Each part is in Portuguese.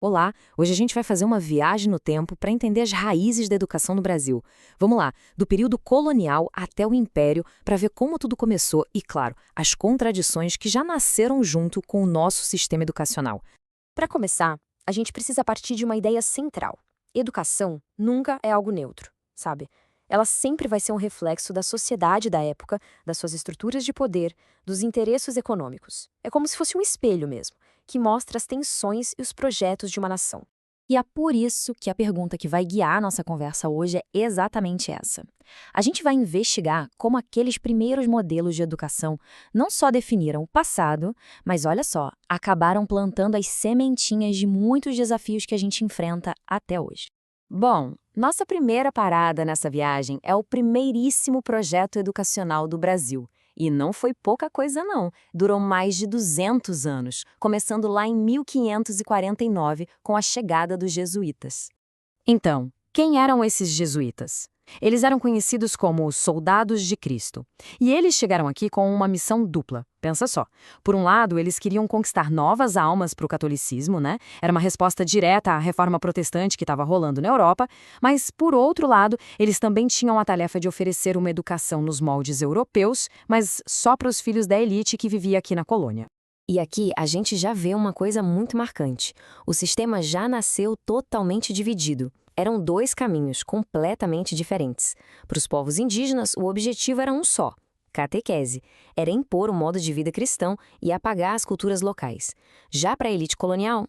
Olá, hoje a gente vai fazer uma viagem no tempo para entender as raízes da educação no Brasil. Vamos lá, do período colonial até o Império, para ver como tudo começou e, claro, as contradições que já nasceram junto com o nosso sistema educacional. Para começar, a gente precisa partir de uma ideia central. Educação nunca é algo neutro, sabe? Ela sempre vai ser um reflexo da sociedade da época, das suas estruturas de poder, dos interesses econômicos. É como se fosse um espelho mesmo, que mostra as tensões e os projetos de uma nação. E é por isso que a pergunta que vai guiar a nossa conversa hoje é exatamente essa. A gente vai investigar como aqueles primeiros modelos de educação não só definiram o passado, mas olha só, acabaram plantando as sementinhas de muitos desafios que a gente enfrenta até hoje. Bom, nossa primeira parada nessa viagem é o primeiríssimo projeto educacional do Brasil. E não foi pouca coisa não, durou mais de 200 anos, começando lá em 1549 com a chegada dos jesuítas. Então, quem eram esses jesuítas? Eles eram conhecidos como os soldados de Cristo. E eles chegaram aqui com uma missão dupla. Pensa só. Por um lado, eles queriam conquistar novas almas para o catolicismo, né? Era uma resposta direta à reforma protestante que estava rolando na Europa. Mas, por outro lado, eles também tinham a tarefa de oferecer uma educação nos moldes europeus, mas só para os filhos da elite que vivia aqui na colônia. E aqui a gente já vê uma coisa muito marcante. O sistema já nasceu totalmente dividido. Eram dois caminhos completamente diferentes. Para os povos indígenas, o objetivo era um só: catequese. Era impor o modo de vida cristão e apagar as culturas locais. Já para a elite colonial,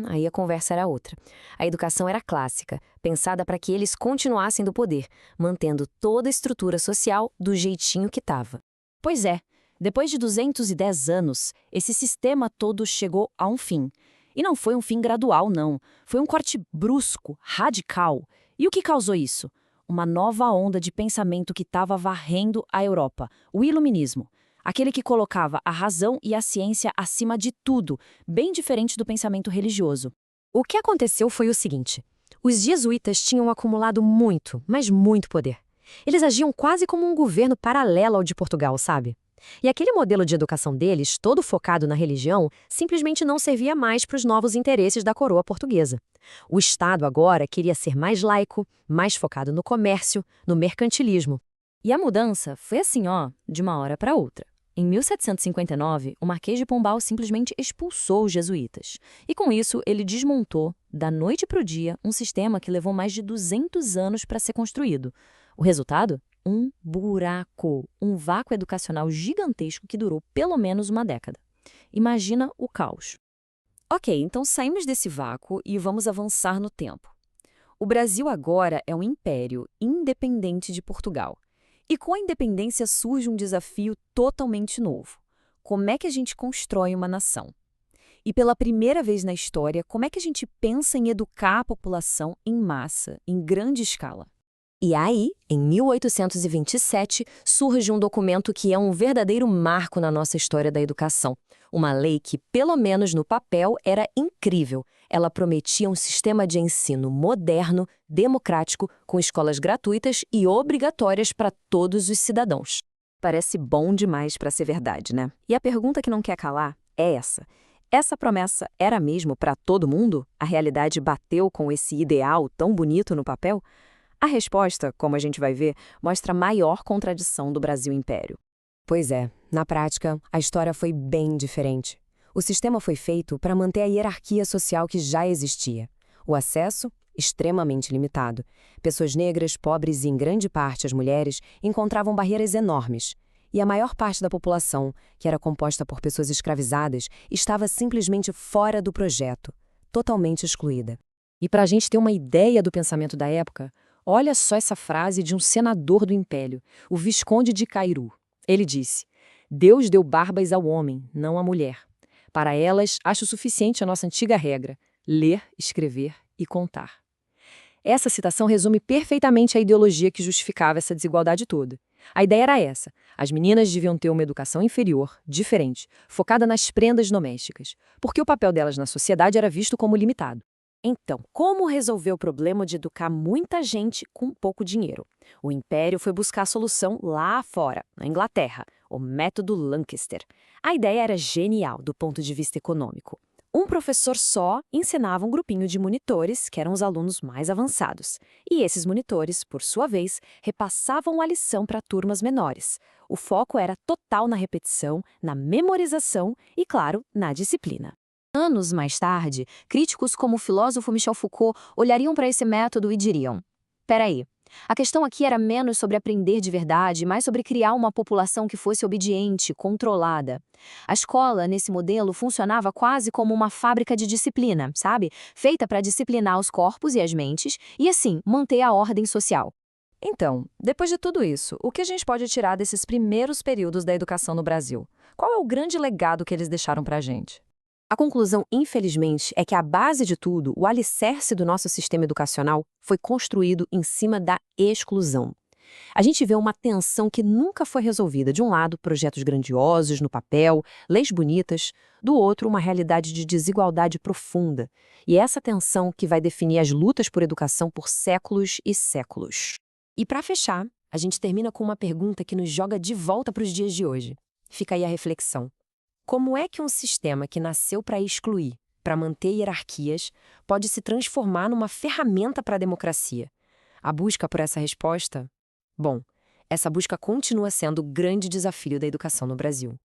aí a conversa era outra. A educação era clássica, pensada para que eles continuassem do poder, mantendo toda a estrutura social do jeitinho que estava. Pois é, depois de 210 anos, esse sistema todo chegou a um fim. E não foi um fim gradual, não. Foi um corte brusco, radical. E o que causou isso? Uma nova onda de pensamento que estava varrendo a Europa, o iluminismo. Aquele que colocava a razão e a ciência acima de tudo, bem diferente do pensamento religioso. O que aconteceu foi o seguinte: os jesuítas tinham acumulado muito, mas muito poder. Eles agiam quase como um governo paralelo ao de Portugal, sabe? E aquele modelo de educação deles, todo focado na religião, simplesmente não servia mais para os novos interesses da coroa portuguesa. O Estado agora queria ser mais laico, mais focado no comércio, no mercantilismo. E a mudança foi assim, ó, de uma hora para outra. Em 1759, o Marquês de Pombal simplesmente expulsou os jesuítas. E com isso, ele desmontou, da noite para o dia, um sistema que levou mais de 200 anos para ser construído. O resultado? Um buraco, um vácuo educacional gigantesco que durou pelo menos uma década. Imagina o caos. Ok, então saímos desse vácuo e vamos avançar no tempo. O Brasil agora é um império independente de Portugal. E com a independência surge um desafio totalmente novo. Como é que a gente constrói uma nação? E pela primeira vez na história, como é que a gente pensa em educar a população em massa, em grande escala? E aí, em 1827, surge um documento que é um verdadeiro marco na nossa história da educação. Uma lei que, pelo menos no papel, era incrível. Ela prometia um sistema de ensino moderno, democrático, com escolas gratuitas e obrigatórias para todos os cidadãos. Parece bom demais para ser verdade, né? E a pergunta que não quer calar é essa. Essa promessa era mesmo para todo mundo? A realidade bateu com esse ideal tão bonito no papel? A resposta, como a gente vai ver, mostra a maior contradição do Brasil Império. Pois é, na prática, a história foi bem diferente. O sistema foi feito para manter a hierarquia social que já existia. O acesso, extremamente limitado. Pessoas negras, pobres e, em grande parte, as mulheres, encontravam barreiras enormes. E a maior parte da população, que era composta por pessoas escravizadas, estava simplesmente fora do projeto, totalmente excluída. E para a gente ter uma ideia do pensamento da época, olha só essa frase de um senador do Império, o Visconde de Cairu. Ele disse: "Deus deu barbas ao homem, não à mulher. Para elas, acho suficiente a nossa antiga regra: ler, escrever e contar." Essa citação resume perfeitamente a ideologia que justificava essa desigualdade toda. A ideia era essa: as meninas deviam ter uma educação inferior, diferente, focada nas prendas domésticas, porque o papel delas na sociedade era visto como limitado. Então, como resolver o problema de educar muita gente com pouco dinheiro? O Império foi buscar a solução lá fora, na Inglaterra, o método Lancaster. A ideia era genial do ponto de vista econômico. Um professor só ensinava um grupinho de monitores, que eram os alunos mais avançados. E esses monitores, por sua vez, repassavam a lição para turmas menores. O foco era total na repetição, na memorização e, claro, na disciplina. Anos mais tarde, críticos como o filósofo Michel Foucault olhariam para esse método e diriam: peraí, a questão aqui era menos sobre aprender de verdade, mais sobre criar uma população que fosse obediente, controlada. A escola, nesse modelo, funcionava quase como uma fábrica de disciplina, sabe? Feita para disciplinar os corpos e as mentes e, assim, manter a ordem social. Então, depois de tudo isso, o que a gente pode tirar desses primeiros períodos da educação no Brasil? Qual é o grande legado que eles deixaram para a gente? A conclusão, infelizmente, é que a base de tudo, o alicerce do nosso sistema educacional, foi construído em cima da exclusão. A gente vê uma tensão que nunca foi resolvida. De um lado, projetos grandiosos no papel, leis bonitas, do outro, uma realidade de desigualdade profunda. E é essa tensão que vai definir as lutas por educação por séculos e séculos. E para fechar, a gente termina com uma pergunta que nos joga de volta para os dias de hoje. Fica aí a reflexão. Como é que um sistema que nasceu para excluir, para manter hierarquias, pode se transformar numa ferramenta para a democracia? A busca por essa resposta? Bom, essa busca continua sendo o grande desafio da educação no Brasil.